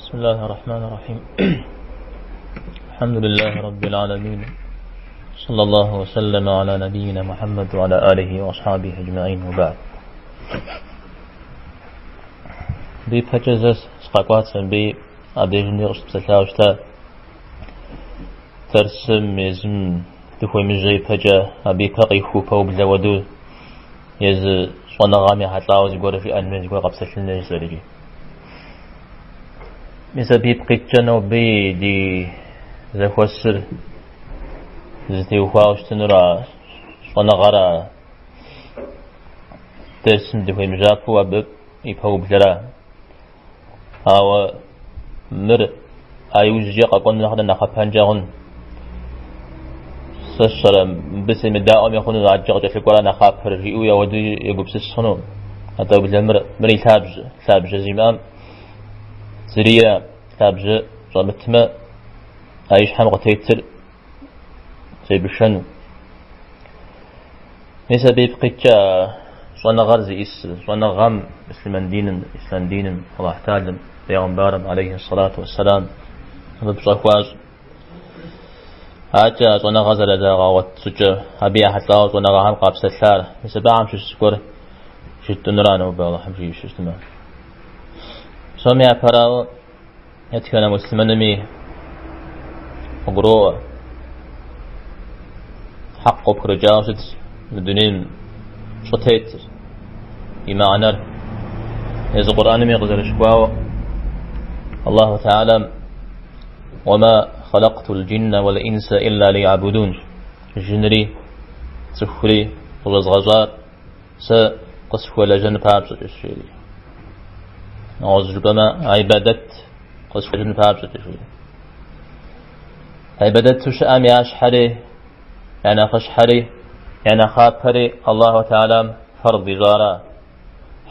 بسم الله الرحمن الرحيم. الحمد لله رب العالمين، صلى الله وسلم على نبينا محمد وعلى آله وأصحابه أجمعين، وبعد. بي بحجزس سقاقواتن بي أبيجني أصبتلاوشتا ترسم مزم دخوي مجي بحجا أبي كاقيخو بوبلا ودو يز صنغامي حتلاوز يقول في أنمي يقول قبسة النجزة مثل بيب قيتشانو بي دي زخوصر زتي وخاوش تنرى صنغارا تسم دخوي مجابو وابب يبهو بجرا هاو مر ايوزجي قاقون نخدا نخا پنجاغن سشرا بس مداوم يخونو عجاق جفل قرا نخا پرجيو يودو يقب سسخنو حتى بلا مري ثابج زيمام زريا تابج رمتما عايش حمق تيتر زي بشنو نسا بيبقيتشا صوانا غرزي صوانا غام إسلام دين الله تعالى بيغمبارم عليه الصلاة والسلام ببصاكواز هاجا صوانا غزل دا غاوت سجا هبيا حتلاو صوانا غام قابس الثار نسا باعم شو سكور شتو نرانو بالله حمشي شو استمع سومي أفراو يتكلم مسلمانمي أقرأ حق برجاوشت مدنين شتيت إيمانر إذا القرآن ميقدر شباو الله تعالى وما خلقت الجن والإنس إلا ليعبدون جنري تخري ولزغزار سقصف ولا جنب عبس الشيء نعوذ ربما عبادت قصف جن فابسة شوي عبادت وش أمي أشحري يعني خشحري يعني خابري الله تعالى فرض زارا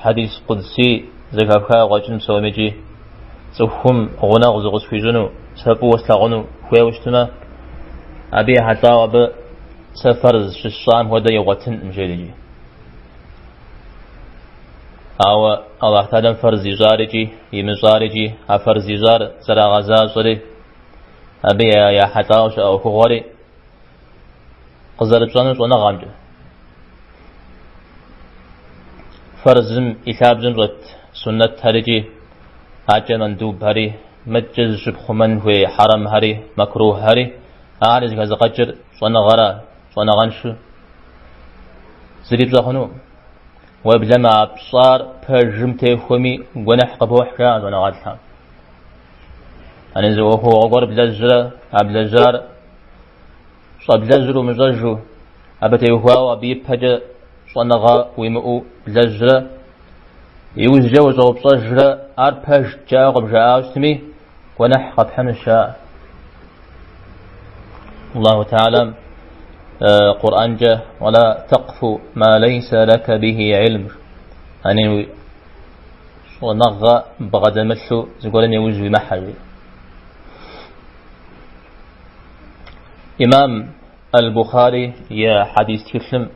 حديث قدسي زكافها وجن سومجي سوهم غنا غزغز في جنو سبو وسلغنو خوي وشتما أبي حتى وب سفرز ششام ودا يوغتن مجيدي أو الله تعالى فرزي زارجي يمزارجي أفرزي زار زرا غزا صري أبي يا حتاوش أو خوري قزر بسانوس ونغامج فرزم إثاب زمرت سنة هرجي عجا مندوب هري مجز شبخمن هوي حرم هري مكروه هري أعرز غزا قجر ونغرا ونغنش زريب زخنو وبلما بصار فرجمته خومي ونح قبوح كان وانا غادها انا زو هو غور بلزره ابلزار صاب بلزرو مزجو ابته هو ابي بجا صنغا ويمو بلزره يوزجو زو بصجره اربج جاق بجاستمي ونح قبحن الشاء الله تعالى قرآن جاء ولا تقف ما ليس لك به علم يعني ونغى بغد مثل زقولن يوز بمحل إمام البخاري يا حديث تكلم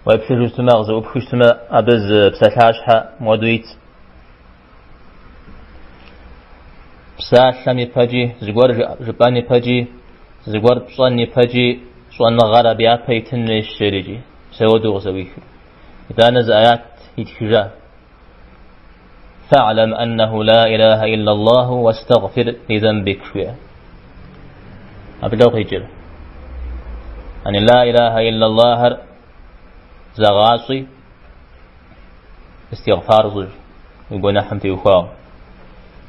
ويبشر جتما غزو بخشتما أبز بساتاشها مودويت بساتلمي بجي زقور جباني بجي زقور بصاني بجي سوانا غارة بيا بيتن الشريجي سودو غزويك إذا نزل آيات يتكجا فاعلم أنه لا إله إلا الله واستغفر لذنبك شوية أبلغ هجر يعني لا إله إلا الله زغاصي استغفار زج يقول نحن تيوخاو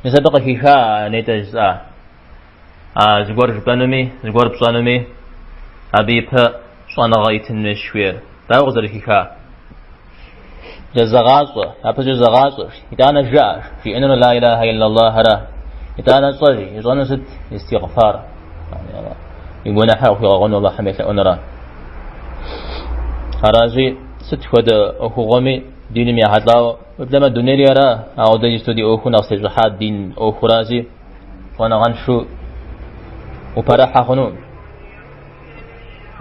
نسبق هيشا نيتجزا زغور جبانمي زغور بصانمي أبي با صانا غايتن الشوير باغز الكيكا جزغاصة أبا جزغاصة إذا أنا جاش في أنه لا إله إلا الله را إذا أنا صجي يظن ست استغفار يقول نحاو في غغن والله حميك أنرا هراجي ست خد أخو غمي ديني مي حدلاو وبلما دونيلي را أو دا يستودي أخو نغسي جحاد دين أخو رازي وانا غنشو وبرحا خنون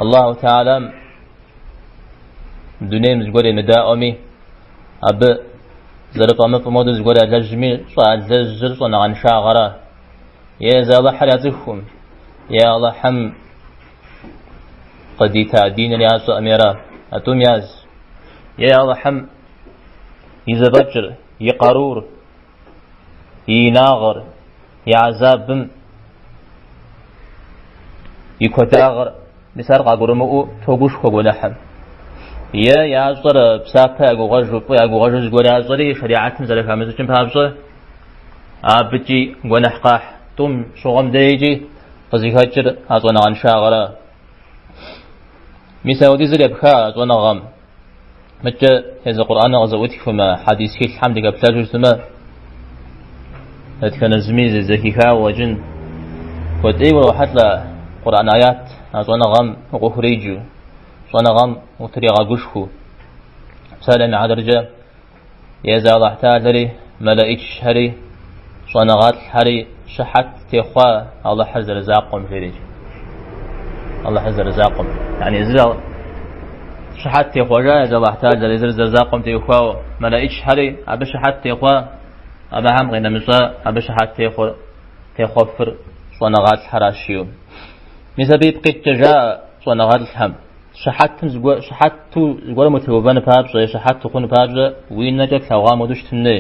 الله تعالى دنيا مزقوري مداومي أب زرق أما في مودز قول أجمي صعد زجر صنع عن شاغرة يا زال حراتكم يا الله حم قد تعدين يا أميرا أتوم ياز يا الله حم يزبجر يقرور يناغر يعذاب يكتاغر بسرق أقرمو توقش كوغنحم يا أصغر بسافة أقوغج قولي أصغري شريعتهم زلك همزوشن بابزو أبجي ونحقاح توم شغم ديجي قزي هجر أصغنا عن شاغرا مساودي زل يبخا أصغنا غم مجا هذا القرآن غزوتك فما حديث كيل الحمد قبل سما كان زميز الزكيكا وجن ودي وروحت له قرآن آيات أصغنا غم وقفريجو صنا غم وطريقة قشكو سالم عدرجة يزال احتاجري ملائك هري صنا غات هري شحت تخوا الله حزر زاقم فيري الله حزر زاقم يعني زل شحت تخوا جاء يزال احتاجري زر زاقم تخوا ملائك هري أبى شحت تخوا أبى هم غير مسا أبى شحت تخوفر صنا غات حراشيو مسبب قد جاء صنا غات الهم شحتو زغور متوبان بابز شحتو خون بابز وينجا ثوا مدوش تني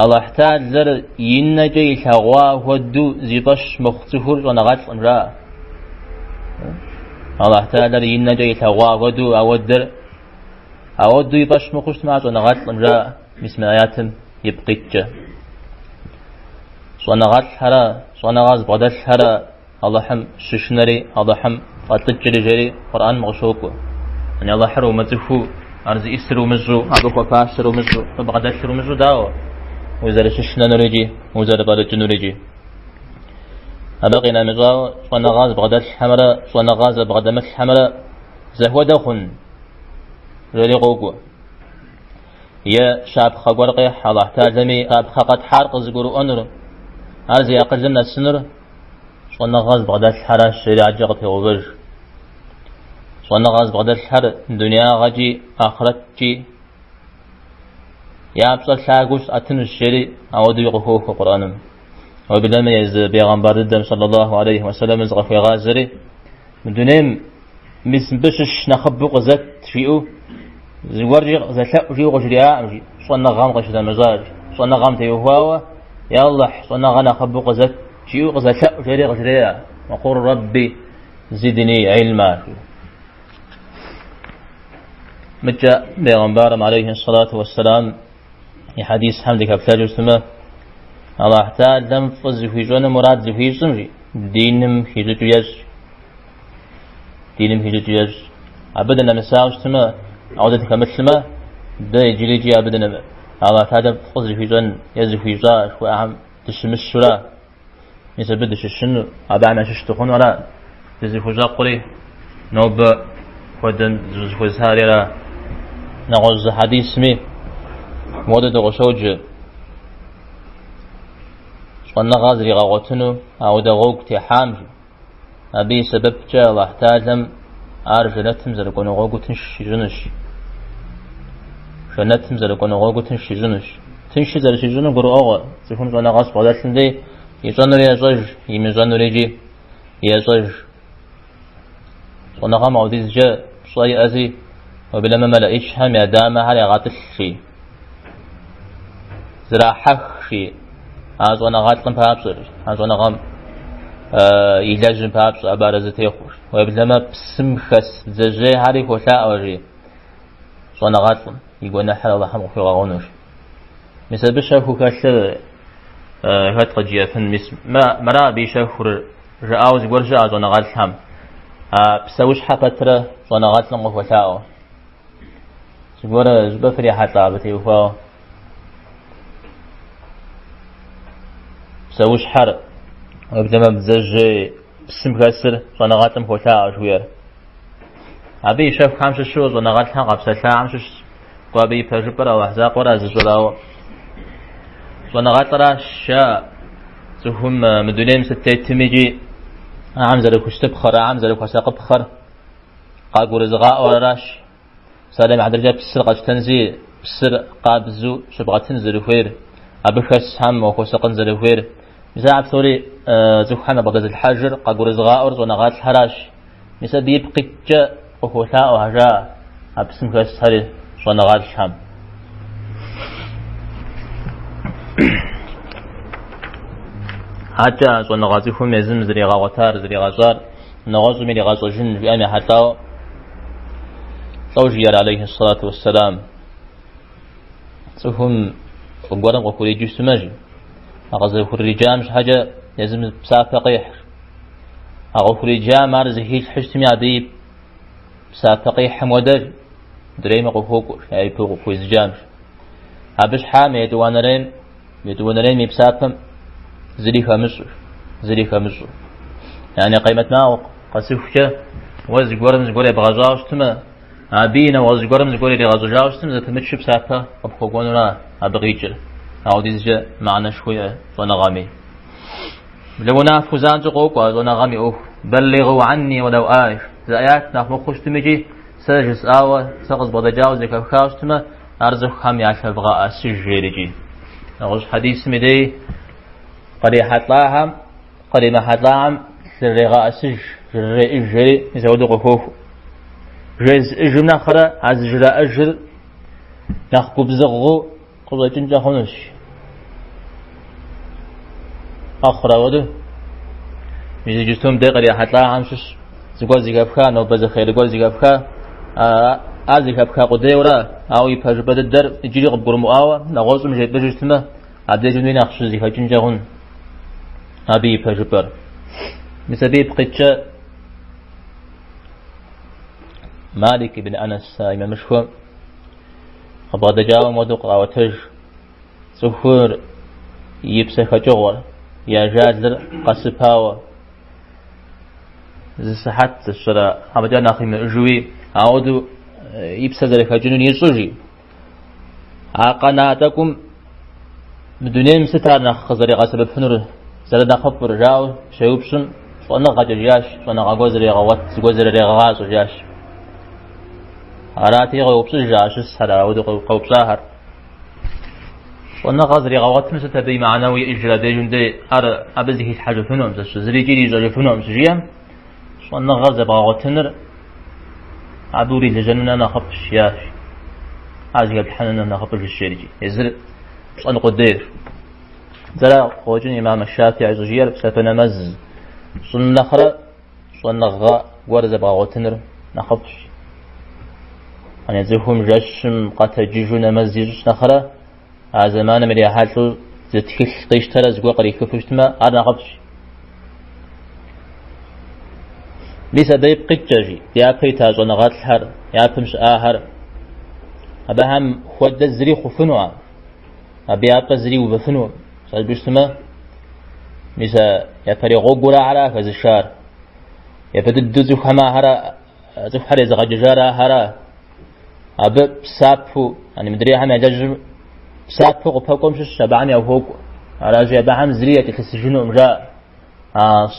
الله احتاج زر ينجا ثوا ودو زيبش مختفور ونغات انرا الله احتاج زر ينجا ثوا ودو اودو يبش مخشت مع ونغات انرا بسم اياتم يبقيتجا ونغات حرا ونغاز بدل حرا الله حم ششنري الله حم قاتل جري قرآن مغشوكو يعني الله حرو مزفو أرزي إسرو مزرو أبوكو فاشرو مزرو فبغدا شرو مزرو داو وزر ششنا نريجي وزر بارج نريجي أبقينا مزاو صوانا غاز بغدا الحمرة صوانا غاز بغدا مثل الحمرة زهو دخن ريلي غوكو يا شعب خاقورقي الله تعالمي شعب خاقات حارق زقورو أنر أرزي أقلنا السنر صوانا غاز بغدا الحرة شريعة جغتي غوبر صوانا غاز بغدا الحر دنيا غجي آخرت جي يا أبصر شاقوش أتن الشري أودو يقفوه في قرآنم وبدما يز بيغمبر الدم صلى الله عليه وسلم يزغف غازري من دونهم مسبشش نخبق زت فيئو زورجي زتلق جي غجرياء صوانا غام غشد المزاج صوانا غام تيوهواوا يا الله صوانا غانا خبق زت فيئو زتلق جري غجرياء وقول ربي زدني علما مجا بيغمبر عليه الصلاة والسلام في حديث حمدك أبتاج السماء الله احتاج لنفذ في جون مراد في سمجي دينم في جتويج أبدا مساء السماء عودتك مثل ما دا يجريجي أبدا الله احتاج لنفذ في جون يزف في جاش وأهم تشمس شرا مثل بدش الشنو أبعنا ششتخون ولا تزف جا قري نوب ودن زوج وزهاري لا نغز حديث مي مودة غشوج شوانا غازري غاوتنو أو دغوك تحامج أبي سبب جا الله احتاجم أرجلتهم زلقون غوغو تنشي جنش شنتهم زلقون غوغو تنشي جنش تنشي زلشي جنو قرو أغا زفون شوانا غاز بغداتن دي يجانو يزوج يميزانو ريجي يزوج شوانا غام عوديز جا شوي أزي وبلما ملائش هم يداما هل يغاتل شي زراحك شي هازوانا غاتلن بابسر هازوانا غام يلاجن بابسر أبارزتي يخوش وبلما بسم خس زجي هاري خوشاء وجي شوانا غاتلن يقولنا حال الله حمق في غاغونوش مثل بشاكو كاشر هات قجية فن مرا بيشاكو رأوز ورجع هازوانا غاتلهم بسوش حقتره شوانا غاتلن وخوشاء زبورة زبفري حتى عبتي وفاو سوش حر وبدما بزج بسم كسر صنغاتم خوشاء شوير أبي شاف خمس شوز ونغاتها قبسة خمس قابي بجبر أو أحزاق ورا زجلاو صنغات راش زهم مدولين ستة تميجي عمزة لكشتب خر عمزة لكوساق بخر قاقور زغاء وراش سالم عدرجة بسرقة تنزي بسر قابزو شبغتن زلوخير أبخس هم وخوسقن زلوخير مثلا عبثوري زخنا بغز الحجر قاقور زغاور ونغات الحراش مثلا بيبقى جا وخوثاء وهجا أبسم خس هري ونغات الحم حتى ونغاتهم يزم زري غاوتار زري غازار نغازو من غازو جن في أمي حتى توجيه عليه الصلاة والسلام سهم وقرن وكل جسم ماجي أغزل الرجال مش حاجة لازم بسافة قيح أغزل الرجال مارز هيج حجتمي عديب بسافة قيح حمودج دريم قفوق أي بوق فوز جامش هبش حام يدوانرين بسافة زري خمسة يعني قيمتنا قصيفك وزقورم زقوري بغزاوش تما أبينا وزقورم زقوري بغزاوش تما زتمتش بسافة أبخوقوننا أبغيجر أو ديزج معنا شوية ونغامي لو نافو زانج قوق ونغامي بلغوا عني ولو آيش زايات ناف مخوش تمجي سجس آوة سقز بدجاوز كفخاوش تما أرزق هم يعشى بغاء السجيرجي نغش حديث مدي قريحة لاهم قريمة حتلاهم للرغاء السج جري يزود قفوف جز إجمنا خرا عز جراء أجر نخبو بزغو قضاء جنجا خنش أخرى وده يجي جستهم دقري حتى عمشش زقوز زقابخا نو بزخير زقوز زقابخا زقابخا قدي ورا أو يبهج بد الدر يجي قبور مؤاوة نغوص مجيب بجستمه عبد جنوي نخش زقا جنجا خن أبي يبهج بر مسبيب قتشا مالك بن أنس إمام مشهور أبغى دجاوم ودق أو تج سفر يبسخ جوار يا جادر قصباوة زسحت الشراء أبدا ناخي من أجوي أعودو يبسخ ذلك جنون يسوجي عقناتكم بدونين ستار نخزري قصب فنور زلنا خبر جاو شيوبشن ونغا جاش ونغا غوزري غوات غوزري غاز جاش أراتي غوبس جاش السرا ودق قوب ساهر ونغازري غوات مثل تبي معنوي إجرا ديجون دي أبزه حاجة فنوم زري جيري زوجة فنوم سجيم ونغاز بغواتنر عبوري لجننا نخب الشياش عزيز الحننا نخب الشيرجي يزر صن قدير زرا خوجن إمام الشافعي زوجير بسفنا مز صن نخرة صن نغا ورز بغواتنر نخبش أنا زهم جشم قتججون مزيجش نخرة زمان مري حالو زتخش قيشترز قري كفشتما أنا قبش ليس بيب قتجي يا بيتاج ونغات الحر يا بمش آهر أبهم خود الزري خفنوا أبي أبقى زري وبفنوا سألبشتما ليس يا فريقو قرا على هذا الشهر يا بدد زخما هرا زخري زغججارا هرا أب سابو يعني مدري هم يجج سابو قفكم شو شبعني أو فوق على جي بهم زرية تسجنهم جاء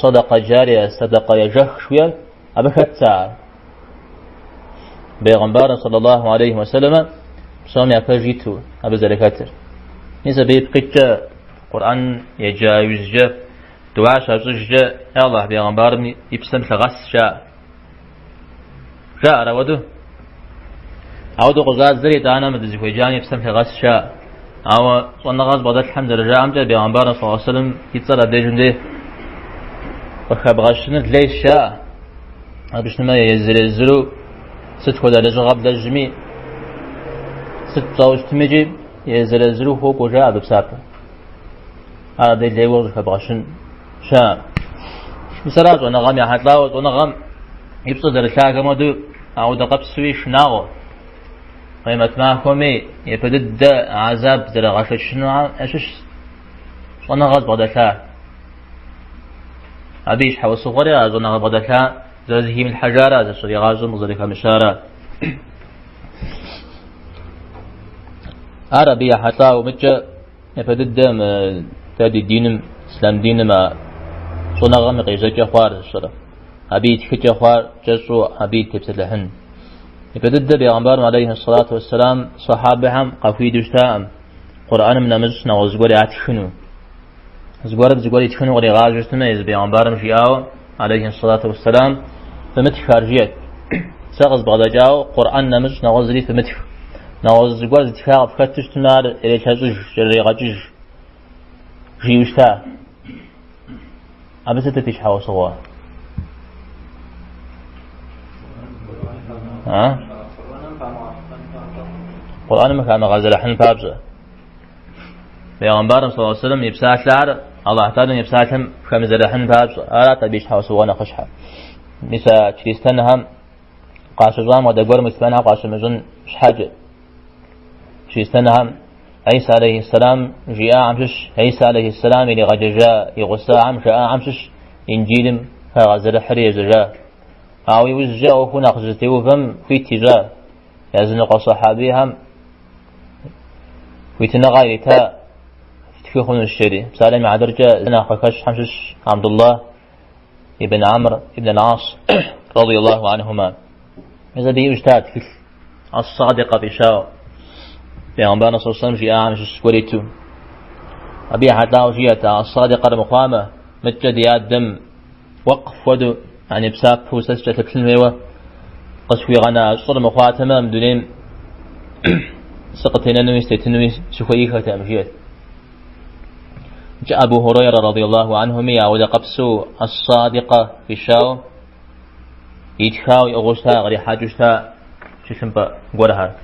صدقة جارية صدقة يجخ شوية أبكتها بيغمبار صلى الله عليه وسلم صام يفجيتو أبزركتر نيسا بيبقيت قرآن يجاوز جاء دعاء شاجج جاء الله بيغمبار يبسم لغس جاء رودو عودو قزاز زري دانا مدزي خويجاني يبسم لغس شاء أو صنغاز بدل الحمد لله عمجا بيغمبار صلى الله عليه وسلم يتصل ديجن دي وخبغشنا ليش شاء أبشنا يزرزرو ست خدا لجغب لجمي ست زوج تمجي يزرزرو فوق وجاء بسابة هذا دي اللي يورد خبغشن شاء بسرعة ونغم يحطلاوت ونغم يبصد رشاك مدو أو دقب سويش ناغو قيمة معكمي يبدد عذاب درغشت شنو أشش ونغز بغدتها أبيش حوى صغري أزونا غبضكا زازه من الحجارة زاشري غازو مزريكا مشارة عربية حتى ومتجا يفدد تادي دينم إسلام دينما صونا غمق يزاك خوار الشرف أبي تكت خوار جسو أبي تبسل لحن يبدأ بيغمبار عليه الصلاة والسلام صحابهم قفيد جتام قرآن من أمس نوزقوري عتشنو زقوري تشنو غري غاجتنا إذ بيغمبار مشياو عليه الصلاة والسلام فمتح خارجيات ساغز بغدا جاو قرآن نمس نوزري فمتح نوزقور تشاغ فكتشتنار إلي تشاجج جري غاجج جيوشتا أبسط تشحاو صوا قرآن مكان غزل حن بابزة بيغمبار صلى الله عليه وسلم يبساعت لعر الله تعالى يبساعتهم خمزة حن بابزة تبيش حوصوانا خشحة نسا تشريستانهم قاشجام ودقور مثلانها قاشمزون شحاجة تشريستانهم عيسى عليه السلام جاء عمشش عيسى عليه السلام اللي غججاء يغسى عمشاء عمشش إنجيلم غزل حري زجاء أو يوزجاء وفنا خزتيوهم في اتجاه يزنق صحابيهم ويتنغاي تا تفيخون الشري سالم عدرجة زنا خكش حمشش عبد الله ابن عمرو ابن العاص رضي الله عنهما إذا دي اجتاد في الصادقة بشاو بيغمبرنا صلى الله عليه وسلم جاء عمشش وريتو أبي حتى وجيتا الصادقة المقامة متجد يادم وقف ودو يعني بساب فوسس جت الكلمة قصوي غنا صر مخاتمة مدونين سقطين أنه يستيتنوي سخويخة تأمجيت جاء أبو هريرة رضي الله عنه ميا ودا قبسو الصادقة في الشاو يتخاو يغوشتا غري حاجوشتا ششنبا قولها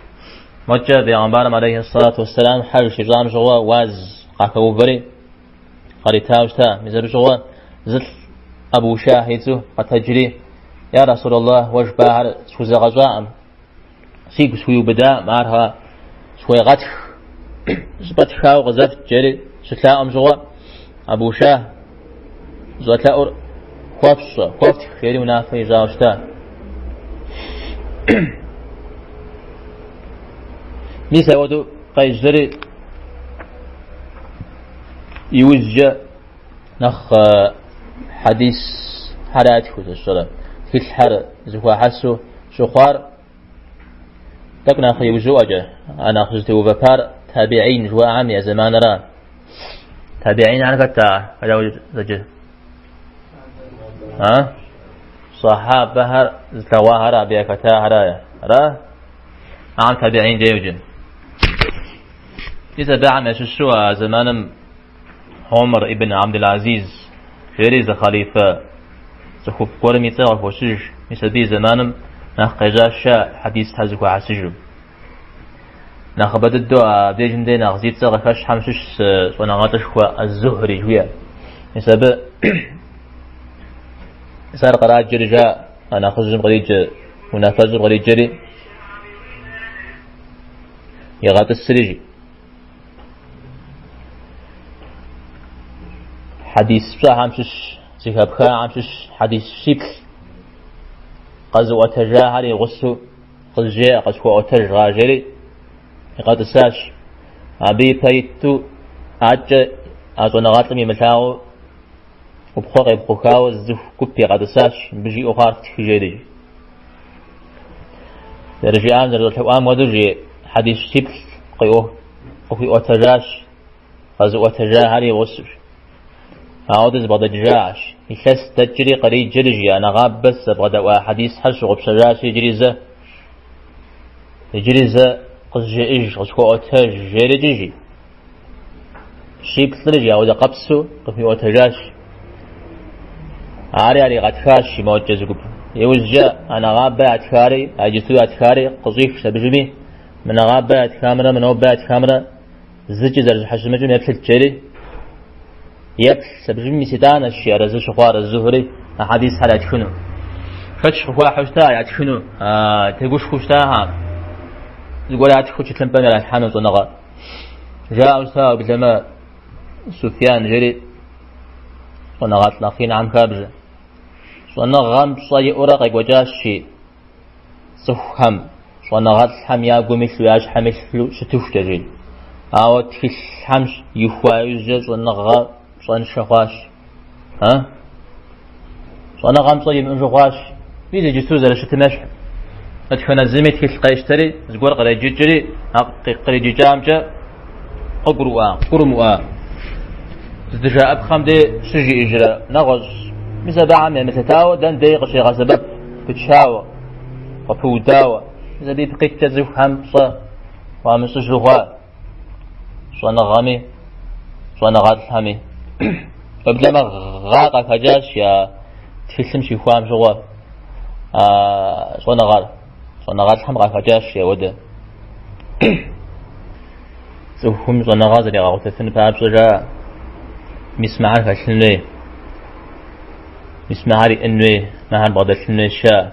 مجا بيغمبارم عليه الصلاة والسلام حاج شجام جوا واز قاكو بري غري تاوشتا مزر جوا زل أبو شاهدو قد تجري يا رسول الله وش باهر شوز غزاء سيق شوي بدا مارها شوي غتخ زبط خاو غزفت جري شتلا أمجوا أبو شاه زوتلا أور خوفت خيري منافي جاوشتا ميسا ودو قيجري يوزج نخ حديث حرات خوز الشرع في الحر زخوا حسو شخوار تكنا خيب زوجة أنا خزت وببار تابعين جوا عام يا زمان را تابعين عن كتا هذا وجه صحابة زتواهر بيكتا هرايا را عن تابعين جيوجن إذا دعم يششوا زمان عمر ابن عبد العزيز غير خليفة زخوف قرمي تعرف وشج يسبي زمانم نخجاش حديث هزك وعسجو نخبد الدعاء بيجن دي نغزيت تغفش حمشش ونغاتش خوا الزهري جويا يسبب صار قراءة جرجاء أنا خزم غريج ونفذ غريج جري يغات السريجي حديث بصح عمشش زكابخا عمشش حديث شبل قزو أتجاهري غسو قزجاء قزكو أتجاهري يقات الساش أبي بيتو أجا أزونغاتمي متاو وبخوغ يبخوكاو الزف كوبي قاد الساش بجي أخار تخجيري رجعان زرزوام ودرجي حديث شبل قيوه قفي أتجاش قزو أتجاهري غسو عودز بعد الجاش يخس تجري قريب جرجي أنا غاب بس بغدا حديث حش وبشجاش يجريزة قصج إيش قصكو أتج جرجي شيب ثلجي عود قبسو قفي أتجاش عاري غتخاش موجز قب يوجا أنا غاب أتخاري أجسو أتخاري قصيف سبجمي من غاب أتخامرة من أوب أتخامرة زج زرج حشمجم يبسل جري سبجمي ستان الشيء رز شخوار الزهري حديث حلا تكنو فتش خوا حشتا يا تكنو تقوش خشتاها يقول يا تخش تلمبنا الحانو زنغا جاء أستاذ بلما سفيان جري ونغات ناخين عن كابجة ونغام صاي أورق وجاشي صفهم ونغات حميا قمثل وياش حمثل شتوش تجيل أو تخش حمش يخوا يجز ونغا صان شخواش صان غام صاي من شخواش بيد جسوز على شتمش أتكون الزميت كيف قيشتري زقور قري جيجري قري جيجامجا قرموا زدجا أبخم دي سجي إجرا نغز مثل بعمل مثل تاو دان ديق شي غزبب بتشاو وبوداو إذا دي بقيت تزوف همصة وامس جوغا صوانا غامي صوانا غاد الحامي فبلا ما غاقا كجاش يا تفلسم شي خوام جوغا صوانا غاد الحام غا كجاش يا ودا زوفهم صوانا غاد اللي غاوتا ثن باب صجا مسمعار فاشلنوي مسمعاري انوي مهار بغداشلنوي شا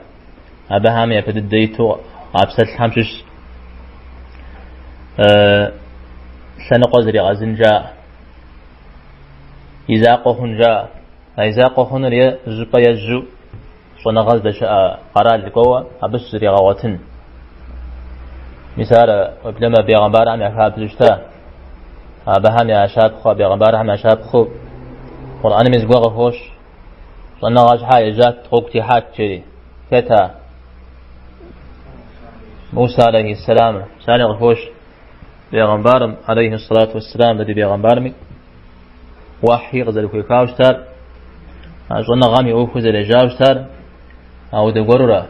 أبا هامي أفد الديتو عبسات الحمشش سنة قزري غازن جاء إذا قوهن جاء إذا قوهن ريا زبا يزو صنع غاز دشاء قرار لقوة أبس ريا غواتن مثال وبلما بيغمبار عم يحاب زجتا أبا هامي أشاب خو بيغمبار عم أشاب خو قرآن مزقوغ خوش صنع غاز حاية جات غوكتي حاك جري كتا موسى عليه السلام سالي غفوش بيغمبارم عليه الصلاة والسلام الذي بيغمبارمي وحي غزل كوي كاوشتار أجونا غامي أوكو زل جاوشتار أو دقورورا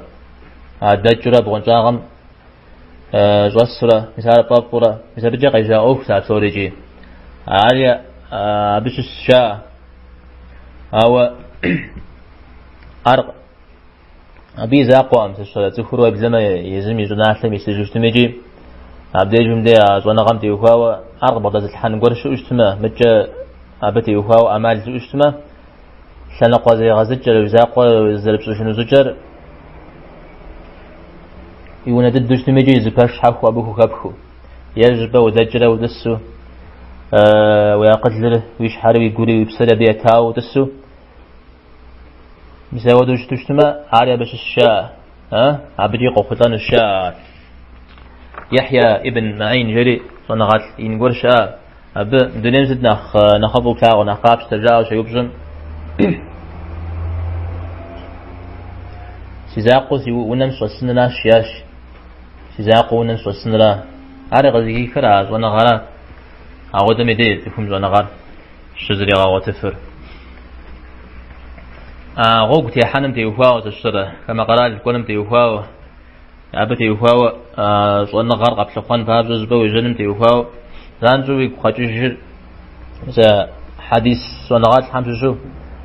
دجورا بغنجاغم جوسورا مثال بابورا مثال بجا قيجا أوكو ساتوريجي عالية بش الشاء أو أرق أبي زاقوا أمس الشرع تخروا بزما يزم يجنا حلم يستجوش تمجي أبدي جمدي أزوانا غمتي وخاوة أرغب ضد الحن قرش أجتما متى أبتي وخاوة أمال أجتما سنة قاضي غزجر وزاقوا زلب سوشن زجر يونا ضد أجتمجي زباش حخو أبوه كبخو يرجب ودجر ودسو ويقتل ويشحر ويقولي ويبسل بيتاو ودسو مساوي دوش تجتمع عارية بش الشاء عبدي قوقتان الشاء يحيى ابن معين جري صنغات ينقر شاء أب دنيم زد نخبو كاغو نخابش ترجاو شيوبجن سيزاقو ونمس وسننا شياش سيزاقو ونمس وسننا عاري غزيكي كراز ونغارا عودة مدير تفهم زونغار شزري غاوة تفر غوغ تي حنم تي وفاو تشترى كما قال الكونم تي وفاو أبتي وفاو صونا غار قبل خان فهذا زبوا جنم تي وفاو زانجوي خاطر مثلا حديث صونا غار حمش شو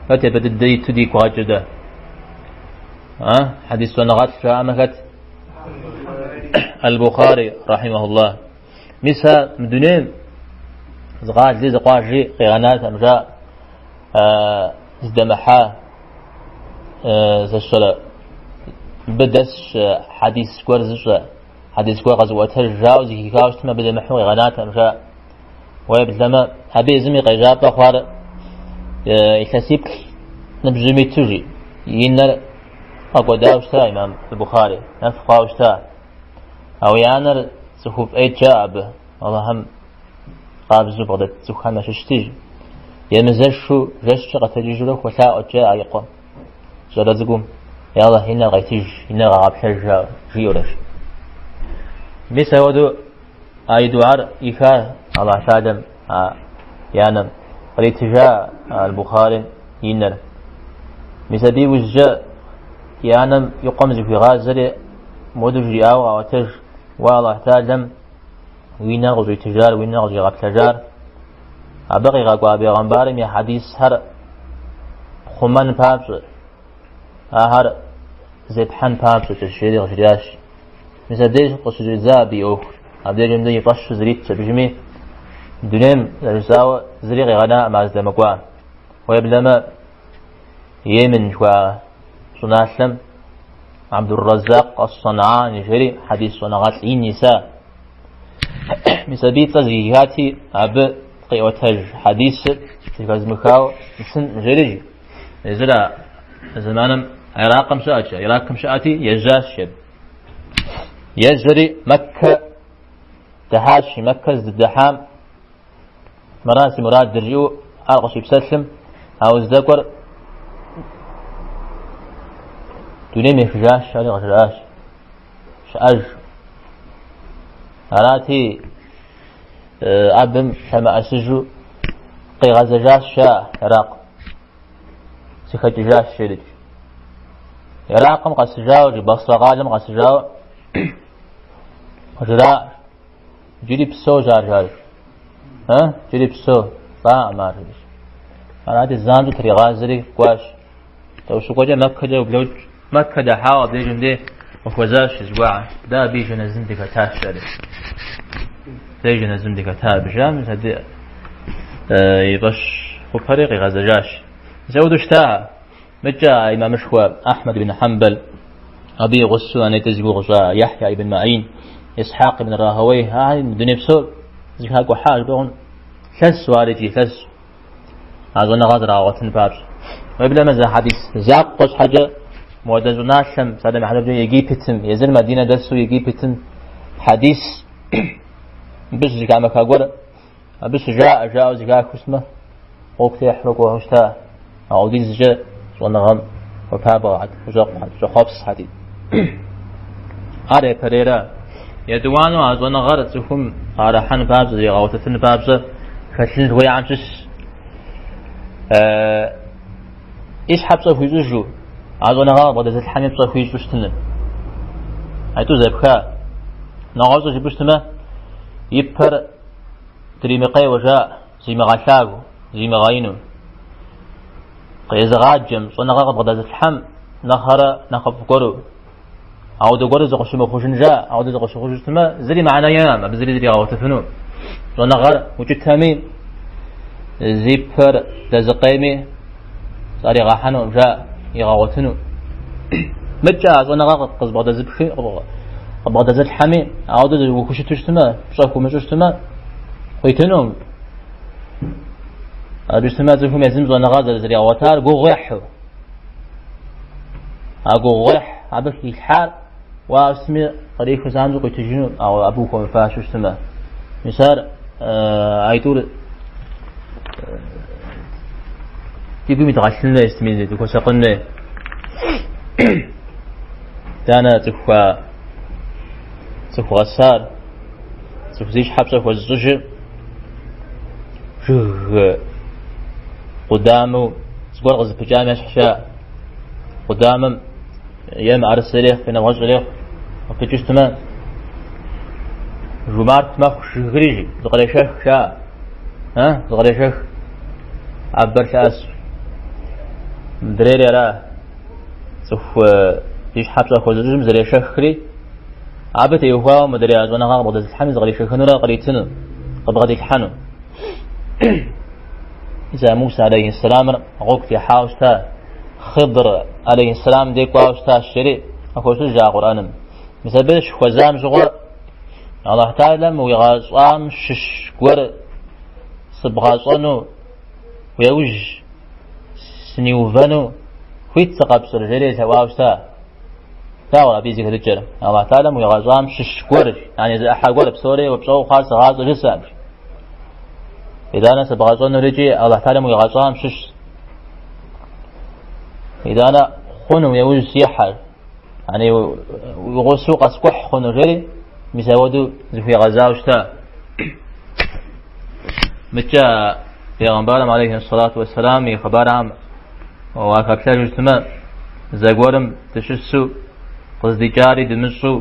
فتى بدل دي تدي كواجده حديث صونا غار شامخت البخاري رحمه الله مثلا مدنين زغاج زي زقاجي قيانات أمجاء زدمحا زشلا بدس حديث كور زشلا حديث كور غزوة الجاوز كي كاوش تما بدا محوي غنات أمجاء ويبدلما هبي زمي قيجاب أخوار يحسيب نبجمي تجي ينر أقوى داوشتا إمام البخاري نفقاوشتا أو يانر سخوف أي جاب والله هم قاب زبغدت سخان ما ششتيج يمزل شو جش قتجيجلو ولا أجا أيقون جرزقوم يلا هنا غيتيج هنا غاب حجة جيورش مثل ودو أي دوار إيكا الله شادم يانم ريتجا البخاري ينر مثل بي وجه يانم يقوم في غازل مدرج أو تج والله تعلم وينا غزو تجار وينا غزو غاب تجار أبغي غاقوا بيغمبار مي حديث هر خمان بابس هر زبحان بابس تشيري غشرياش مثل ديش قصر زابي أو أبدي جمدي يطش زريت بجمي دونيم رساوة زريغي غناء مع زدمقوا ويبلما يمن شوا صناسلم عبد الرزاق الصنعاني جري حديث صنعات النساء مثل بيت زيهاتي أب قيوتج حديث تفاز مخاو سن جريج زرا زمانم عراق مشاتي عراق مشاتي يجاش يجري مكة تهاش مكة الزدحام مراسي مراد دريو أرقص بسلم أو زدكور تنمي فجاش شاري غشراش أج أراتي أبم كما أسجو قي غزجاش شاء عراق سكتجاش شرج عراقم قسجاو بصرة غالم قسجاو وجراء جري بسو جار ها جري بسو طاع مارش أراتي زانجو تري غازري قواش توسو قوجة مكة جو بلوج مكة دا حاوة بيجن دي وفوزاش زواع دا بيجن زندك تاش شاري بيجن زندك تاب جامز هدي يبش وفريق غزجاش زودش تاع مجا إمام مشوى أحمد بن حنبل أبي غسو أن يتزقو غزا يحيى بن معين إسحاق بن راهويه هاي الدنيا بسول زكاكو حاج بغن ثلاث وارجي ثلاث أظن غادر عواتن بابس ويبلا مزا حديث زاقش حاجة مودز ناشم سادة محلب يجي بتم يزل مدينة دسو يجي بتم حديث بس زكا مكاقور بس جاء زكاك اسمه وقت يحرق وهشتا أو دي زجاء ونغم وفابا عد وخبص حديث أري فريرا يدوانو أظن غارت زكم أرحان بابز يغوتتن بابز فشلت ويعمشش إيش حبسه في زوجو أظن غار بدأت الحميم بصه في زوجتنا هيتو زبكا نغوزو جبشتما يبهر تريمقي وجاء زي مغاشاغو زي مغاينو قيز غاجم صنع غار بدأت الحم نخر نخف قرو أو دقور زقش مخوشن جاء أو زقش مخوشتما زري معنا يام بزري زري غوتفنو صنع غار وجد تامين زيبهر تزقيمي صاري غاحنو جاء يغاوتنو متجا صنع غار قز بدأت زبخي بدأت الحمي أو دقور وخوشتشتما شافو مشتما قيتنهم أجتماع زفهم يزم صنع غار زري غوتار قوغيحو أقوغيح عبش الحال واسمي طريق زانزو قيتجنو أو أبوكم فاشو اجتماع مثال عيطول يبي متغشلنا يستميز دكو سقنا دانا تخوا غسار تخزيش حبسه وزوج قدامه تقول غز بجامع حشاء قدامه يم عرسليه في نواج غليه وكجوش تمام جمارت ما خشغريجي زغلي شيخ شاء ها زغلي شيخ عبر شاس دريري راه سوف تيش حبسه خوزوج مزري شيخ خري عبت يهوا مدري ازونا غا بدز الحمز زغلي شيخ نورا قريتنو قبغدي الحنو إذا موسى عليه السلام غوك في حاوشتا خضر عليه السلام ديك واوشتا الشريع أخوش جاء قرآن مثل بيش خوزام جغر الله تعالى ويغاصام شش قور صبغاصانو ويوج سنيوفانو خويت تقابسر جريت واوشتا تاولا بيزي كتجر الله تعالى ويغاصام شش قور يعني إذا أحا قور بسوري وبسو خاص غاص جسام إذا أنا سبغاصان رجي الله تعالى ويغاصام شش إذا أنا خنو يوجد سياحة يعني يغو سوق أسكح خنو جري مساودو زفي غزاو شتا متى پیغمبرم عليه الصلاة والسلام يخبرهم وكابشار اجتماع زاقورم تشسو قصدي جاري دمشو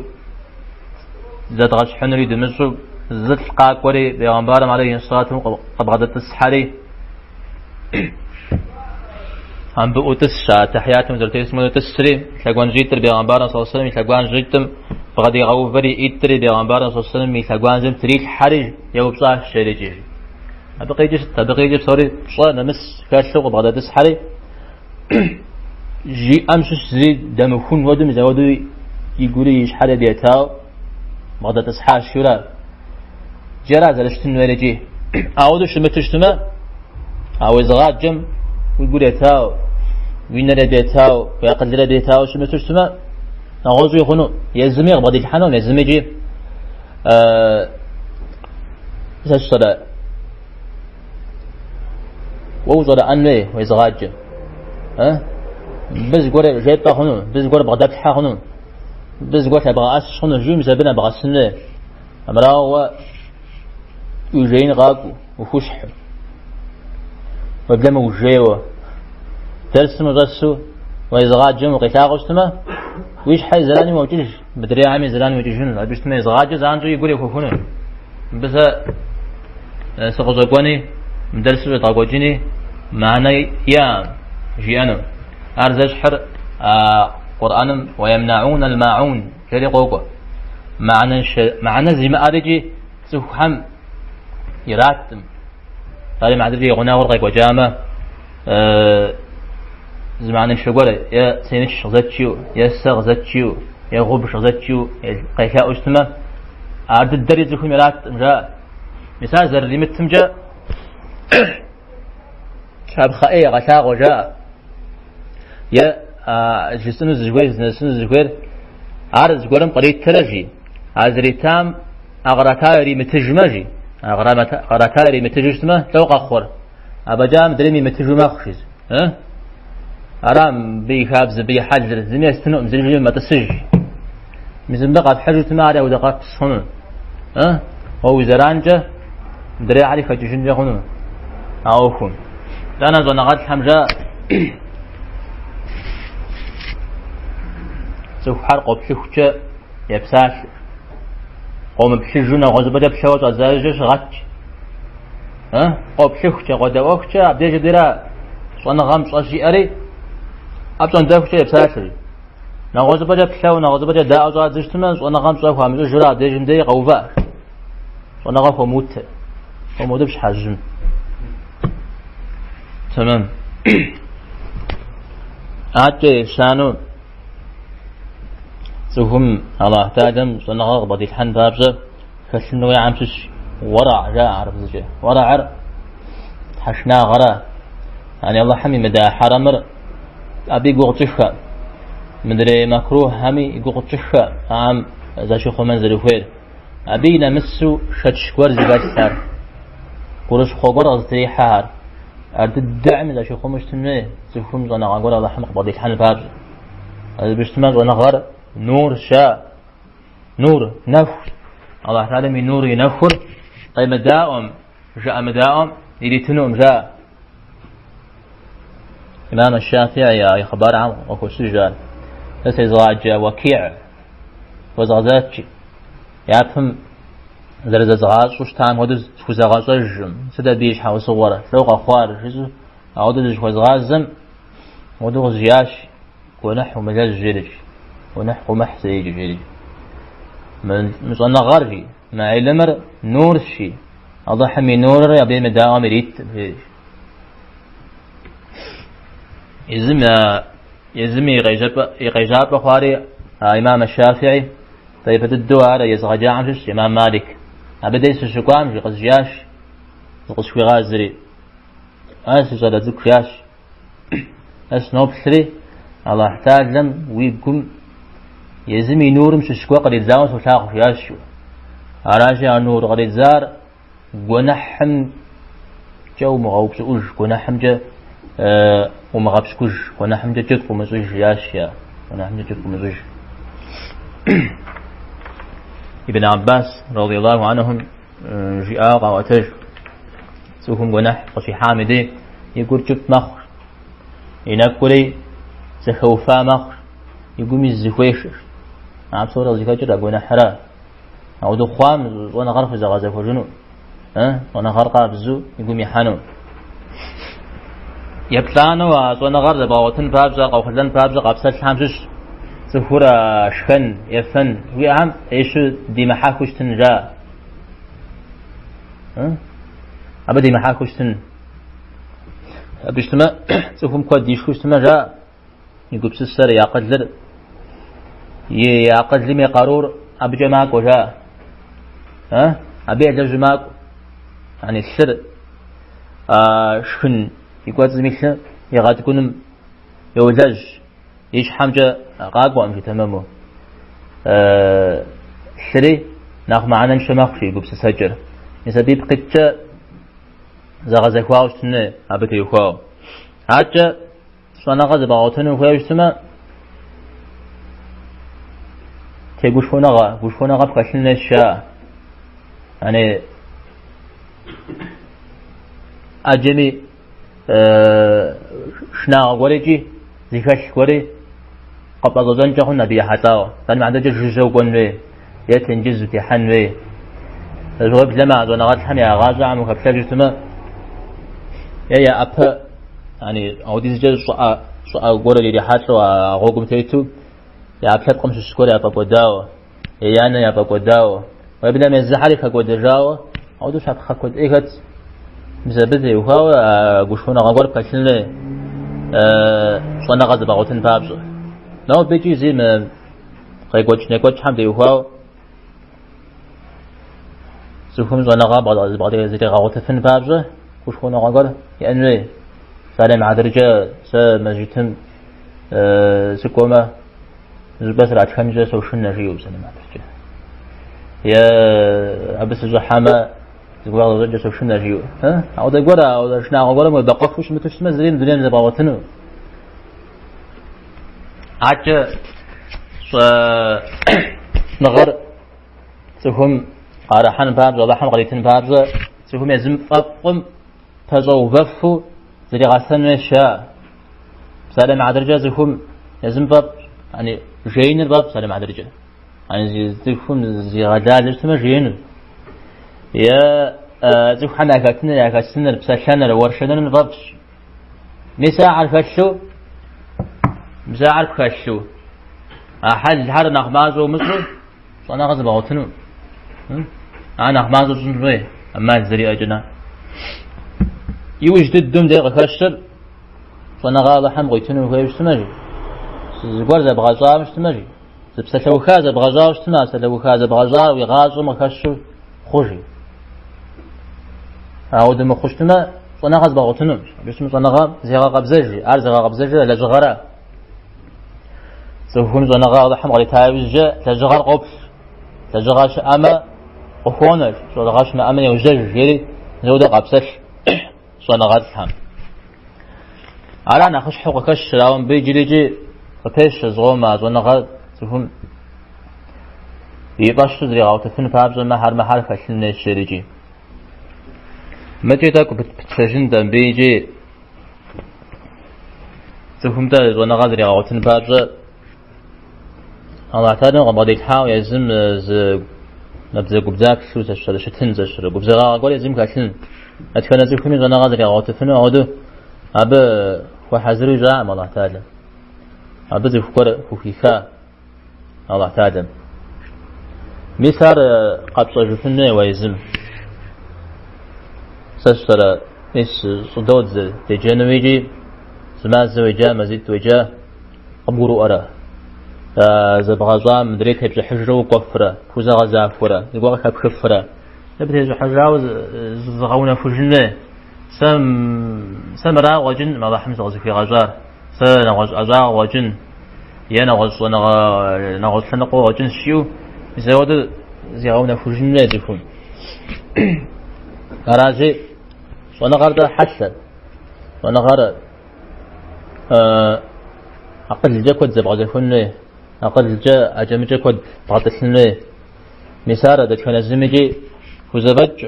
زاد غشحنري دمشو زد القاقوري پیغمبرم عليه الصلاة والسلام قد غدت السحري هم بأوتس تحياتهم زرتي اسمه تسري تلاقون جيتر بيغمبارنا صلى الله عليه وسلم تلاقون جيتم بغدي غوفري إتري بيغمبارنا صلى الله عليه وسلم تلاقون زم تريد حرج يو بصاح الشريجي أبقي جيش صوري بصاح نمس كاشلق بغدي تسحري جي أمشش زي دمخون ودم زودو يقولي يشحري بيتاو بغدي تسحر شورا جراز الاشتن ولجي أعودو شمتشتما أو إزغاد جم ويقول يتاو وينرى بيتاو ويقدر بيتاو شو متسمى نغوزو يخونو يزمي غبادي الحنون يزمي جي زاشترى ووزر أنوي ويزغاج ها بس قول جيبتا خونو بس قول بغداد الحا خونو بس قلت أبغى أسخن جيم زبنا أبغى سنة أمراه ويجين غاقو وفشح وبلما وجيوه درس مغسو ويزغاد جم وقتاغ استما ويش حي زلاني موجودش بدري عامي زلاني موجودشون بس ما يزغاد زانجو يقول يخوفونه بس سقطوني مدرس بتاقوجيني معنى يام جيانو أرزش حر قرآن ويمنعون الماعون جري قوقو معنى زي ما أرجي سوحم يراتم قال ما أدري غنا ورقة وجامة زمان الشغل يا سينش زتشيو يا سغ زتشيو يا غوب زتشيو قيشاء أجتمع أرد الدري زخم يرات مجا مثال زر متم جا شاب خائي غشاء وجاء يا جسنا زجوير جسنا زجوير عارض زجورم قريت ترجي عزريتام أغراتاري متجمجي أغراتاري متجمجتما توقع خور أبجام دريمي متجمع خشيز أرام بيخابز بيحجر زمي استنوم زلجي ما تسج مزم دقات حجرت ماري أو دقات صنع أو زرانجة دري عارف جشنجة هنا أوكم أنا زنقات حمجة سوف حرق بشوكة يبساش قوم بشجونا غزبة بشوت أزاجش غتش قوم بشوكة غدوكة بديش درا صنع غمس أشي أري أبصن دافع شيء بساشري نغوز بجا بشاو نغوز بجا داء زاد زشتمن وأنا غام صاحب عملوا جرا ديجم دي قوفا وأنا غاف وموت وموت بش حجم تمام أتى شانو سوهم الله تعلم وأنا غاق بدي الحن بابزة فشنو يا عمسش ورع جاء عرف زجى ورع حشنا غرا يعني الله حمي مدى حرمر أبي قوتشها مدري مكروه همي قوتشها عام إذا شو منزل فير أبي نمسو شتشكور زباش سار قرش خوبر أزتري حار أرد الدعم إذا شو مجتمع سفهم زنا قول الله حمق بدي الحن باب هذا بيجتمع زنا غر نور شاء نور نفر الله تعالى من نور ينفر طيب مداوم جاء مداوم يريتنهم جاء إمام الشافعي يا خبر عن وكل سجال بس إزواج وكيع وزغزاتي يفهم زرز زغاز وش تام هدز فزغاز الجم سدا بيش حاول صوره فوق أخوار جزء عودز وزغازم ودغ زياش ونحو مجاز جرج ونحو محسي جرج من مصنع غرجي مع علمر نور شي أضح من نور يبين مداوم ريت يزم يغيجاب بخاري إمام الشافعي طيب الدوار يزغجا عمش إمام مالك أبدا يسشقام يقزجاش يقزشوي غازري أسجل ذكرياش أسنوب سري الله احتاج لم ويقوم يزمي نورم ششقوا قد يتزاوز وشاق فياشو أراجع نور قد يتزار ونحم جو مغوبس أوج ونحم جا وما غابش كوج ونحن جد ومزوج ياشيا ونحن جد ومزوج ابن عباس رضي الله عنهم جاء قواتج سوهم ونح قشي حامدي يقول جد مخر ينقلي سخوفا مخر يقول مزخويش عم صورة زكاة جرى ونحرا أو دخوام وانا غرف زغازة فجنو وانا غرقا بزو يقول يحانو يبلانو وأنا غرد باوتن بابزا أو خلنا بابزا قبسات حامش سفورة شخن يفن ويعم إيش دي محاكوش تنجا أبدي محاكوش تن أبيشتما سفهم كود ديشكوش تما جا يقول بسسر يعقد يعقد لي مقارور أبجا معك وجا أبي أجلج معك يعني السر شخن يقول زميلنا يغاد يكون يوزج إيش حمجة قاقوا أمشي تمامه سري ناخ معنا نشمخ شيء قبس سجر يسبب قتة زغز خواوش تنه أبتي خواو هاتجا سوانا غز باوتن خواوش تما تيقوشونا بكشلنا الشاء يعني أجمي شنا وريجي زيكاش وري قبل ذن جهنا بيحتاو لأن عندنا جزء قنوي يتنجز تحنوي الغرب لما ذن غاد حني غازا عم كبشر جسمه يا أبا يعني أودي جزء سؤال قولي اللي حاصل وعقوم تيتو يا أبا تقوم تشكر يا أبا قداو يا أنا يا أبا قداو ويبدأ من الزحالي خقود الجاو أودو شاب خقود إيكت مزبدي وهو قشونا غور كشلنا صنع غاز باغوتن بابز نو بيجي زي ما قيقوش نقوش حمدي وهو سوكم صنع غاب بعض زي غاوتن بابز قشونا غور يعني سالم عدرجة سمجتم سكوما زبس العشانجة سوشنا جيوب سالم عدرجة يا أبس الزحمة تقول رجع سوشنا جيو ها أو تقول أو شنا أقول ما بقفش متوش مزرين الدنيا زباوتنو عجة نغر سهم قارحان بابز وضحان قريتين بابز سهم يزم أقم تزو بفو زري غسن الشاء سالم عدرجة سهم يزم باب يعني جين الباب سالم عدرجة يعني زيكون زي غدال اسمه جين يا زيك حنا كاتنا يا كاتنا بسشنا ورشنا نضبش مساعر فشو مساعر فشو أحد هذا نخمازو مصر صنع غزب عطنو أنا نخمازو صنعي أما الزري أجنا يوجد الدم ده كشر صنع غاض حم قيتنو كيف تمجي زبر زب غزا مش تمجي بسلو خازة بغزا وشتنا سلو خازة بغزا ويغازو مكشو خوشي أود مخشتنا صنع غزب عطنو بسم صنع زيغا قبزجي أرزغا قبزجي لزغرا سوهم زنا غاض حم قلي تاويج تزغر قبش تزغاش أما قفونش تزغاش ما أما يوجج يري زودا قبسش صنا غاض حم على نخش حقوقش راون بيجي ليجي قتش زغوما زنا غاض سوهم يباش تدري غاض تفن فابز ما هر فشل نشريجي متى تاكو بتشجن دم بيجي سوهم تا زنا غاض ري غاض تفن فابز الله تعالى قبض يتحاول يزم ز نبذ قبضاك شو تشتري شتن تشتري قبضاء قول يزم كاشن أتكلم زي كمية أنا قادر يعود فينا عودو أبى وحذر جاء الله تعالى أبى زي فكر فكيكا الله تعالى مثال قبض جفنة ويزم سشترى إيش صدود ز تجنويجي زمان زوجة مزيد وجه أبورو أرى زبغازا مدري كيف حجرة وقفرة فوزا غزا فرة يقول كيف خفرة نبتة حجرة وزغونا فجنة سمرا وجن ما راح نزغز في غزار سنغز أزار وجن ينغز نغز سنقو وجن شيو زود زغونا فجنة يكون أراجي ونغرد حسن ونغرد أقل جاكود زبغازا فنه أقل جاء أجمع كود بعض السنة مسارة ده كان الزمجي وزبج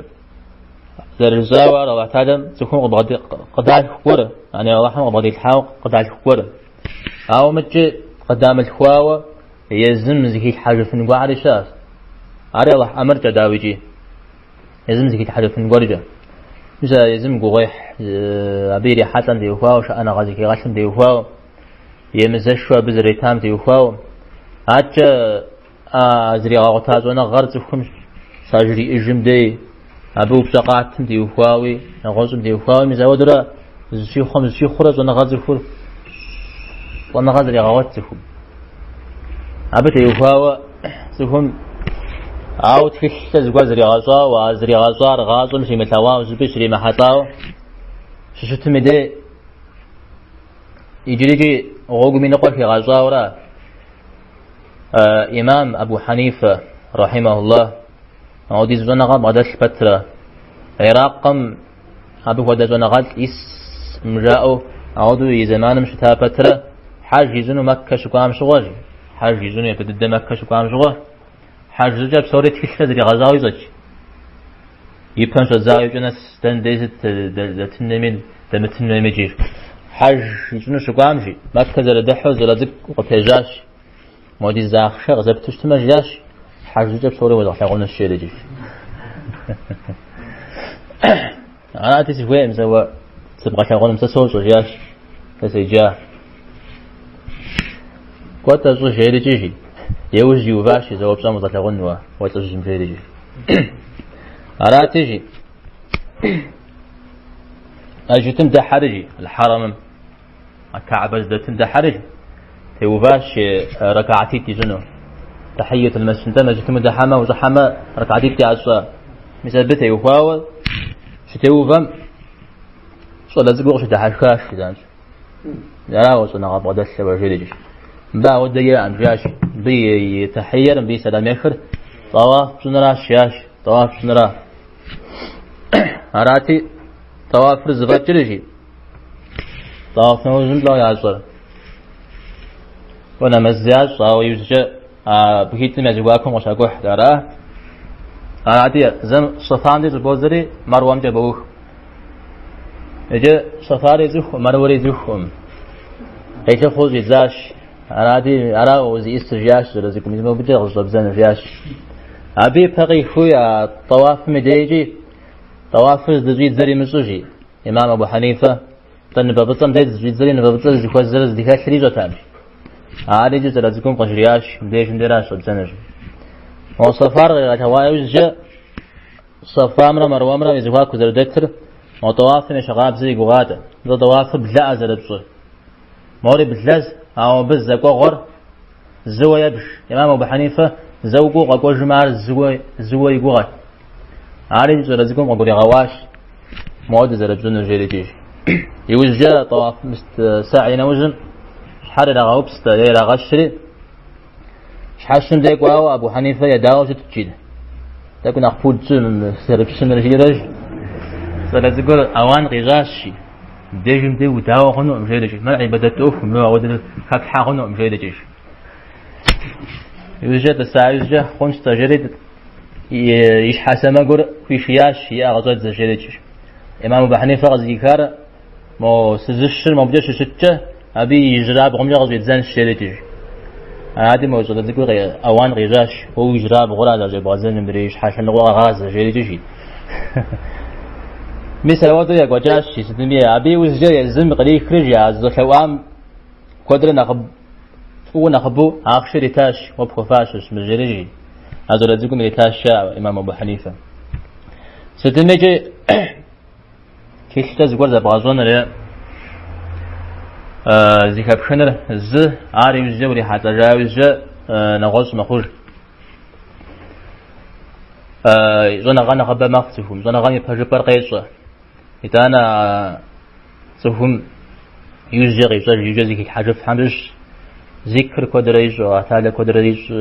زر الزاوية الله تعالى تكون قدام الخورة يعني الله رحمه بعض الحاو قدام الخورة أو متى قدام الخواوة يزم زكي حاجة في نقاع الشاس على الله أمر جداويجي يزم زكي حاجة في نقاع رجع مثلا يزم قويح أبيري حسن دي وخواو شأنا غازكي غاشم دي وخواو يمزشوا بزريتام دي وخواو أتى أزري غاوتاز وأنا غرت فيكم ساجري إجم دي أبو بسقات دي وخاوي نغزم دي وخاوي مزودرا زي خمس زي خرز وأنا غزر فول وأنا غزري غاوتكم أبت وخاوي سهم أو تكش زغزري غزا وأزري غزا غازم شيء متواو زبشري محطاو ششت مدري يجري غوغ من نقول في غزا ورا إمام أبو حنيفة رحمه الله عودي زونغا بعد فترة عراقم أبو هذا زونغا اسم جاءوا عودوا زمان مش فترة حاج يزنوا مكة شو كام شغاجي حاج يزوني بدد مكة شو قام جوا حاج زوجة بصورة كيش زي غزاوي زوج يبان شو زاوي جناس تن ديزت تنمين تمتن مجير حاج يزوني شو قام جي مكة زي دحو زي لزق وقتجاش مودي زاخشة غزب تشتم جاش حاج زوجة بصورة وضع يقولون الشيء جي أنا أتيس وين سوا تبغى شغل مسوس وجاش تسيجا قلت أزوج شيء جيجي يوز يوفاش إذا وبصم وتلغنوا وتزوج شيء جيجي أنا تيجي أجتم ده حرجي الحرم الكعبة ده تم ده حرجي يوفاش ركعتي تجنو تحية المسجد ده أجتم ده حما وزحما ركعتي تعصى مثبته يوفاول شتوفم صلاة زقوق شتى حشكاش كذا لا وصلنا قبضة الشباب با ودي عن جاش بي تحير بي سلام يخر طواف سنرا شاش طواف سنرا أراتي طواف رزبات جريجي طواف نوزن لا يعصر وانا مزياج صاوي يوزجا بكيت مزواكم وشاكوح دارا أراتي زم صفان دي زبوزري مروام جبوخ اجا صفاري زوخ مروري زوخهم ايش خوز يزاش أرا وزي استجاش رزقكم يزمو بجغ زبزان جاش أبي بقي خويا طواف مديجي طواف زجيد زري مسوجي إمام أبو حنيفة طن ببطن ديت زجيد زري نببطن زخوز زرز ديكاش ريجو تامش عادي جز رزقكم قشرياش مديش مديراش زبزانج وصفار هواي وزجا صفامرا مروامرا يزواكو زردكتر وطواف مشغاب زي قواتا ذا طواف بلا زربصر موري بلاز أو بز قغر زوي يبش إمام أبو حنيفة زوجو قاقو جمار زوي قغر عارف زرزكم قاقو غواش مواد زربزون جيريجي يوزجا طواف مست ساعي نوزن حرر غوب ستليل غشري شحشم ديك واو أبو حنيفة يداو ستجيد تكون أخفود سن سربسن رجيرج زرزكم أوان غيغاشي ديجم دي وداو خنو مجيدش ما عبادته ما ودل كحا خنو مجيدش يوجد الساعة يوجد خنش تجريد يش حسما قر في شياش يا غزوة زجيدش إمام أبو حنيفة غزيكار مو سزشر مو بدش ستة أبي يجراب غمجة غزوة زان شيدش عادي ما وصل ذكر أوان غيجاش هو يجراب غرا زي بازن مريش حاشا نغوا غاز زجيدش مثل وضع يقوجاش يسدمي أبي وزجر يزم قليل خرجي زوج وام قدر نخبو آخر تاش وبخفاش مجرجي هذا رزقكم لتاش إمام أبو حنيفة سدمي جي كيش تزور زبازون له زكاب شنر ز عاري وزجوري حتى جاوز نغوص مخور زونا غانا خبا مختفهم زونا غاني بحجبار قيصة إتانا تفهم يوزجر يوزجر كي حاجة في حمش ذكر قدريج وعتالة قدريج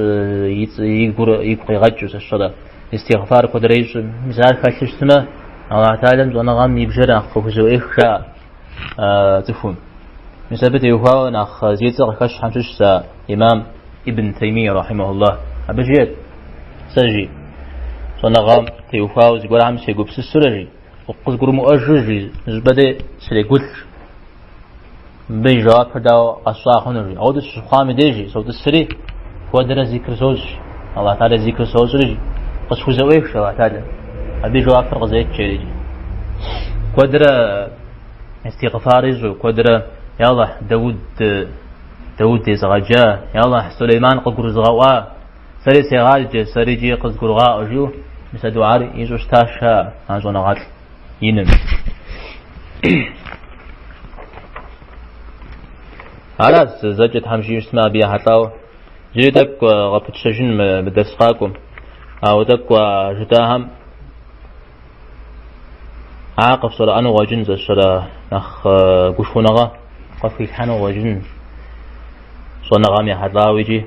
يقول يغجس الصلاة استغفار قدريج مثال كاشتما أو عتالة زونا غام يبجر أخو زو إخشاء تفهم مثبت يوها نخ زيتر كاش حمش إمام ابن تيمية رحمه الله أبجيت سجي زونا غام تيوها وزقول عم سيقوب سسرجي وقد قروا مؤجري زبدة سليقول بين جواب داو أصلاحنا أود الشخام ديجي صوت السري هو درا ذكر سوز الله تعالى ذكر سوز رجي بس هو زويك شو تعالى أبي جواب فرق زيت شيء قدرة استغفارز وقدرة يلا داود زغجا يلا سليمان قدر زغوا سري سغاج سريجي قدر غا أجو مثل دعاء يجوش تاشا عن غات ينم خلاص زجت همشي اسمع بيها حتاو جيتك غبتشجن بدسقاكم أو تك جتاهم عاقف صلاة أنا وجن ز الصلاة نخ قشونغا قفي حنا وجن صنغا مي حتاو يجي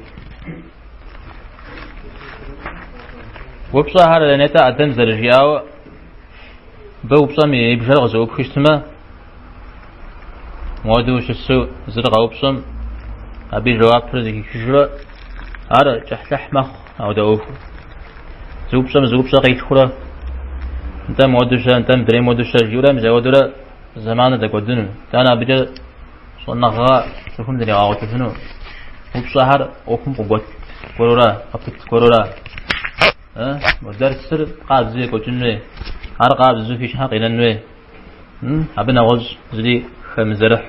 وبصا هذا نتا أدن زرجياو بوبصا مي بجرغ زوب خشتما مودوش السوء زرغ وبصم أبي جواب فرزي كشرة أرى جحلح مخ أو دوف زوبسا قيت خلا أنت مودشة أنت مدري مودشة جورا مزودرا زمان ده قدنو أنا بجا صنع غا شوفهم دري عاوت فنو وبصهر أوكم قوت كورورا أبت كورورا مدرس سر قاب زي كوتشنوي هر قاب زو فيش حق إلى نوي أبنا غز زدي خمزرح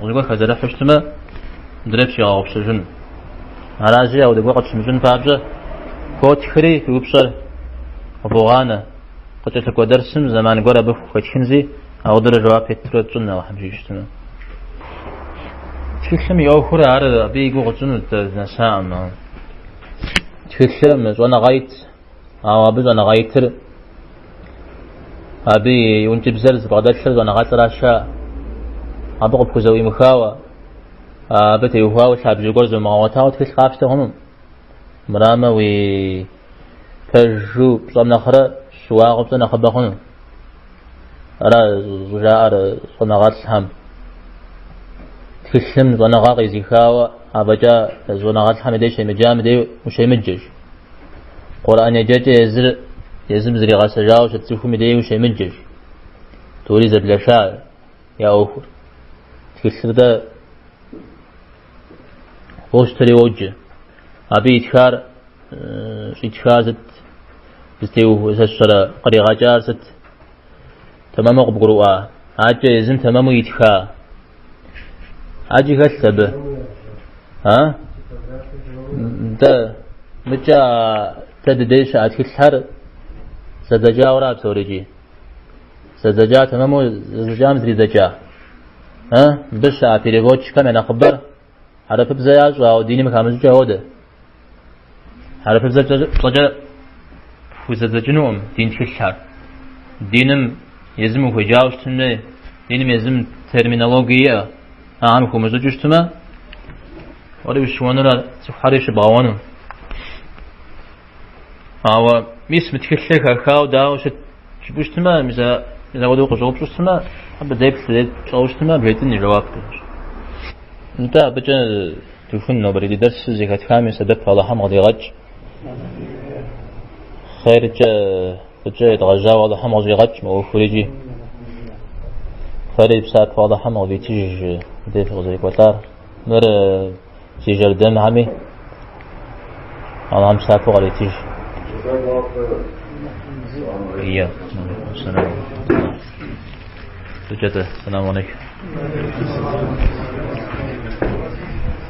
غزوا خزرح اشتما دربش عاوب سجن هراجي أو دقوا قد سمجن فابجا كوت خري في وبصر وبغانا قد تكو درسم زمان قرا بفو كتشنزي أو در جواب يترد جنة وحمجي اشتما تكلم يوخر على بيجو قدنو تنسام تكلم وانا غايت أو أبز وانا غايتر أبي وانت بزرز بغداد شرز وانا غايت راشا أبغى بكوزوي مخاوة أبتي يوخاوة شاب جوجرز ومغاوتها وتكلم قابسته هم مرامة وي فجو بصامنا خرا شواغ بصنا خبخون أرى زجاء صنا غايت الهم تكلم وانا غاقي زيخاوة أبجا زوانا غايت الهم ديش مجامدي وش يمجج قرآن يجاج يزم زري غاسجاو شتسوكم مدي وش يمجج توري زبلا شاعر يا أخر تكسر ده وش تري وجه أبي إتخار زت بستيو سشرة قريغا جار ست تمام قبقروا عاجة يزم تمام يتخار عاجي غسبه ها ده مجا تدديش أتكسر سدجا وراب سوريجي سدجا تمامو زجا مدري زجا ها بس أبيريغوتش كم أنا خبر عرف بزياج أو ديني مكامل جهوده عرف بزياج وزجنوم دين تكسر دينم يزم وجاوش تمني دينم يزم ترمينولوجيا عام كومزوجش تما ولی بشوانه سخرش باوانه أو ميس متكلك خاو داوش شبوشتما إذا ودو قجوب شوشتما أبدا ديك سيد شوشتما بيتني جواب كش أنت بجا تفهم نبري درس زكاة كامل سدب الله هم غديغج خير جا بجا يتغجا والله هم غديغج ما هو خريجي خير بسات والله هم غديتيج ديف غزي كوتار نر تيجر دم همي الله هم سات غديتيج إياه السلام السلام عليكم